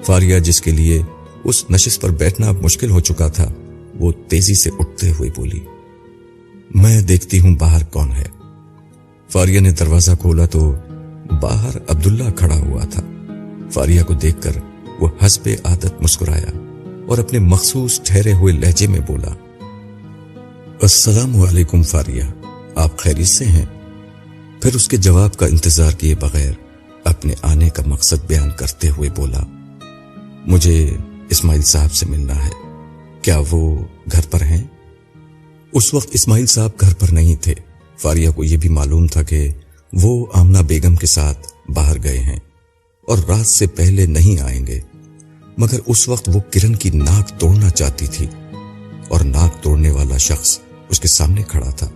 فاریہ جس کے لیے اس نشست پر بیٹھنا مشکل ہو چکا تھا وہ تیزی سے اٹھتے ہوئے بولی، میں دیکھتی ہوں باہر کون ہے۔ فاریہ نے دروازہ کھولا تو باہر عبداللہ کھڑا ہوا تھا۔ فاریہ کو دیکھ کر وہ حسب عادت مسکرایا اور اپنے مخصوص ٹھہرے ہوئے لہجے میں بولا، السلام علیکم فاریہ، آپ خیریت سے ہیں؟ پھر اس کے جواب کا انتظار کیے بغیر اپنے آنے کا مقصد بیان کرتے ہوئے بولا، مجھے اسماعیل صاحب سے ملنا ہے، کیا وہ گھر پر ہیں؟ اس وقت اسماعیل صاحب گھر پر نہیں تھے۔ فاریہ کو یہ بھی معلوم تھا کہ وہ آمنہ بیگم کے ساتھ باہر گئے ہیں اور رات سے پہلے نہیں آئیں گے، مگر اس وقت وہ کرن کی ناک توڑنا چاہتی تھی اور ناک توڑنے والا شخص اس کے سامنے کھڑا تھا۔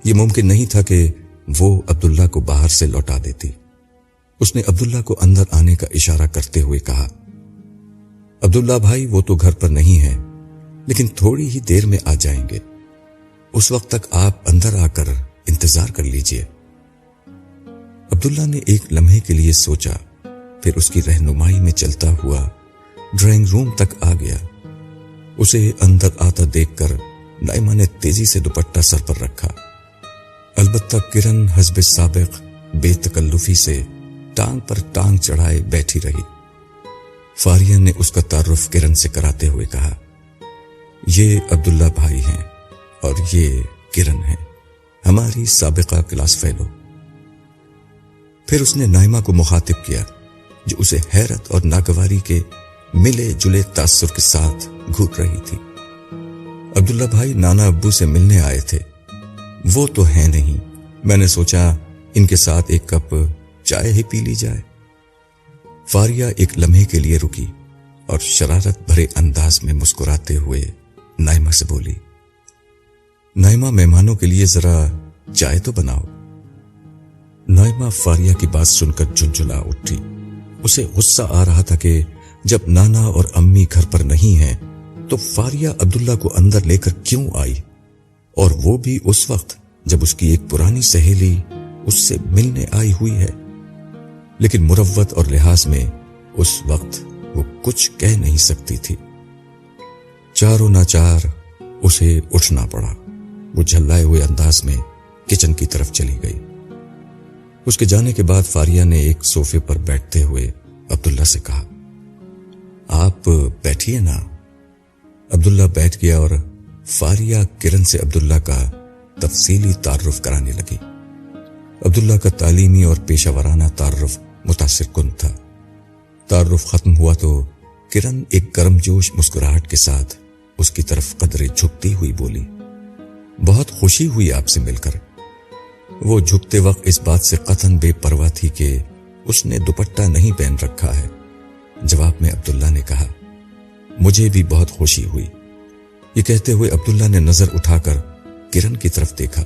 یہ ممکن نہیں تھا کہ وہ عبداللہ کو باہر سے لوٹا دیتی۔ اس نے عبداللہ کو اندر آنے کا اشارہ کرتے ہوئے کہا، عبداللہ بھائی وہ تو گھر پر نہیں ہے لیکن تھوڑی ہی دیر میں آ جائیں گے، اس وقت تک آپ اندر آ کر انتظار کر لیجئے۔ عبداللہ نے ایک لمحے کے لیے سوچا، پھر اس کی رہنمائی میں چلتا ہوا ڈرائنگ روم تک آ گیا۔ اسے اندر آتا دیکھ کر نائمہ نے تیزی سے دوپٹہ سر پر رکھا، البتہ کرن حسب سابق بے تکلفی سے ٹانگ پر ٹانگ چڑھائے بیٹھی رہی۔ فاریہ نے اس کا تعارف کرن سے کراتے ہوئے کہا، یہ عبداللہ بھائی ہیں اور یہ کرن ہیں، ہماری سابقہ کلاس فیلو۔ پھر اس نے نائمہ کو مخاطب کیا جو اسے حیرت اور ناگواری کے ملے جلے تاثر کے ساتھ گھور رہی تھی۔ عبداللہ بھائی نانا ابو سے ملنے آئے تھے، وہ تو ہیں نہیں، میں نے سوچا ان کے ساتھ ایک کپ چائے ہی پی لی جائے۔ فاریہ ایک لمحے کے لیے رکی اور شرارت بھرے انداز میں مسکراتے ہوئے نائمہ سے بولی، نائمہ مہمانوں کے لیے ذرا چائے تو بناؤ۔ نائمہ فاریہ کی بات سن کر جھنجھلا اٹھی۔ اسے غصہ آ رہا تھا کہ جب نانا اور امی گھر پر نہیں ہیں تو فاریہ عبداللہ کو اندر لے کر کیوں آئی، اور وہ بھی اس وقت جب اس کی ایک پرانی سہیلی اس سے ملنے آئی ہوئی ہے۔ لیکن مروت اور لحاظ میں اس وقت وہ کچھ کہہ نہیں سکتی تھی۔ چاروں ناچار اسے اٹھنا پڑا۔ وہ جھلائے ہوئے انداز میں کچن کی طرف چلی گئی۔ اس کے جانے کے بعد فاریہ نے ایک صوفے پر بیٹھتے ہوئے عبداللہ سے کہا، آپ بیٹھیے نا۔ عبداللہ بیٹھ گیا اور فاریہ کرن سے عبداللہ کا تفصیلی تعارف کرانے لگی۔ عبداللہ کا تعلیمی اور پیشہ ورانہ تعارف متاثر کن تھا۔ تعارف ختم ہوا تو کرن ایک گرم جوش مسکراہٹ کے ساتھ اس کی طرف قدرے جھکتی ہوئی بولی، بہت خوشی ہوئی آپ سے مل کر۔ وہ جھکتے وقت اس بات سے قطعاً بے پرواہ تھی کہ اس نے دوپٹہ نہیں پہن رکھا ہے۔ جواب میں عبداللہ نے کہا، مجھے بھی بہت خوشی ہوئی۔ یہ کہتے ہوئے عبداللہ نے نظر اٹھا کر کرن کی طرف دیکھا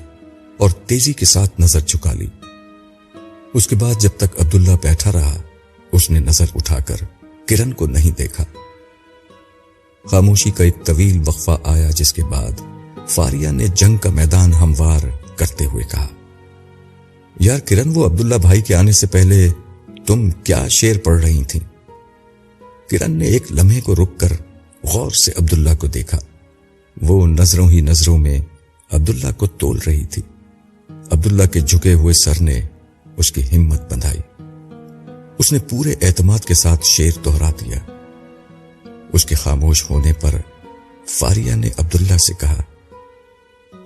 اور تیزی کے ساتھ نظر جھکا لی۔ اس کے بعد جب تک عبداللہ بیٹھا رہا اس نے نظر اٹھا کر کرن کو نہیں دیکھا۔ خاموشی کا ایک طویل وقفہ آیا جس کے بعد فاریہ نے جنگ کا میدان ہموار کرتے ہوئے کہا، یار کرن، وہ عبداللہ بھائی کے آنے سے پہلے تم کیا شعر پڑھ رہی تھیں؟ کرن نے ایک لمحے کو رک کر غور سے عبداللہ کو دیکھا۔ وہ نظروں ہی نظروں میں عبداللہ کو تول رہی تھی۔ عبداللہ کے جھکے ہوئے سر نے اس کی ہمت بندھائی۔ اس نے پورے اعتماد کے ساتھ شعر دہرا دیا۔ اس کے خاموش ہونے پر فاریہ نے عبداللہ سے کہا،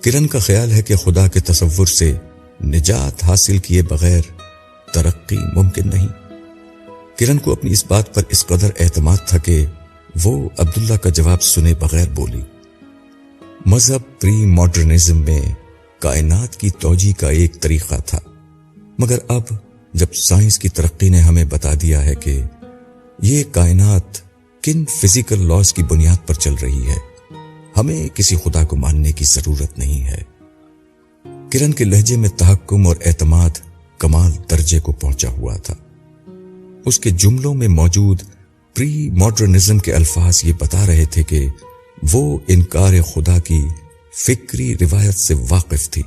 کرن کا خیال ہے کہ خدا کے تصور سے نجات حاصل کیے بغیر ترقی ممکن نہیں۔ کرن کو اپنی اس بات پر اس قدر اعتماد تھا کہ وہ عبداللہ کا جواب سنے بغیر بولی، مذہب پری ماڈرنزم میں کائنات کی توجیہ کا ایک طریقہ تھا، مگر اب جب سائنس کی ترقی نے ہمیں بتا دیا ہے کہ یہ کائنات کن فزیکل لاز کی بنیاد پر چل رہی ہے، ہمیں کسی خدا کو ماننے کی ضرورت نہیں ہے۔ کرن کے لہجے میں تحکم اور اعتماد کمال درجے کو پہنچا ہوا تھا۔ اس کے جملوں میں موجود پری ماڈرنزم کے الفاظ یہ بتا رہے تھے کہ وہ انکار خدا کی فکری روایت سے واقف تھی۔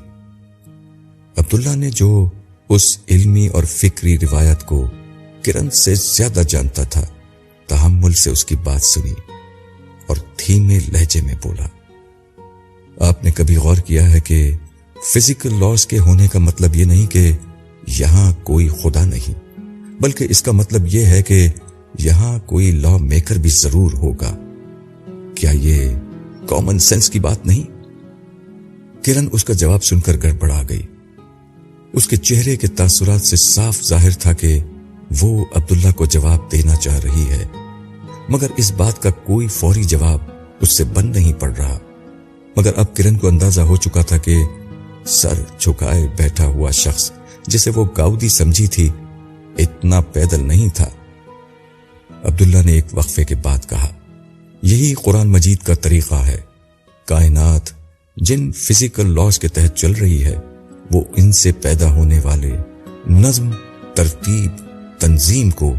عبداللہ نے جو اس علمی اور فکری روایت کو کرن سے زیادہ جانتا تھا، تحمل سے اس کی بات سنی اور دھیمے لہجے میں بولا، آپ نے کبھی غور کیا ہے کہ فزیکل لاز کے ہونے کا مطلب یہ نہیں کہ یہاں کوئی خدا نہیں، بلکہ اس کا مطلب یہ ہے کہ یہاں کوئی لا میکر بھی ضرور ہوگا؟ کیا یہ کامن سینس کی بات نہیں؟ کرن اس کا جواب سن کر گڑبڑا گئی۔ اس کے چہرے کے تاثرات سے صاف ظاہر تھا کہ وہ عبداللہ کو جواب دینا چاہ رہی ہے، مگر اس بات کا کوئی فوری جواب اس سے بن نہیں پڑ رہا۔ مگر اب کرن کو اندازہ ہو چکا تھا کہ سر جھکائے بیٹھا ہوا شخص جسے وہ گاؤدی سمجھی تھی اتنا پیدل نہیں تھا۔ عبداللہ نے ایک وقفے کے بعد کہا، یہی قرآن مجید کا طریقہ ہے۔ کائنات جن فزیکل لاز کے تحت چل رہی ہے وہ ان سے پیدا ہونے والے نظم، ترتیب، تنظیم کو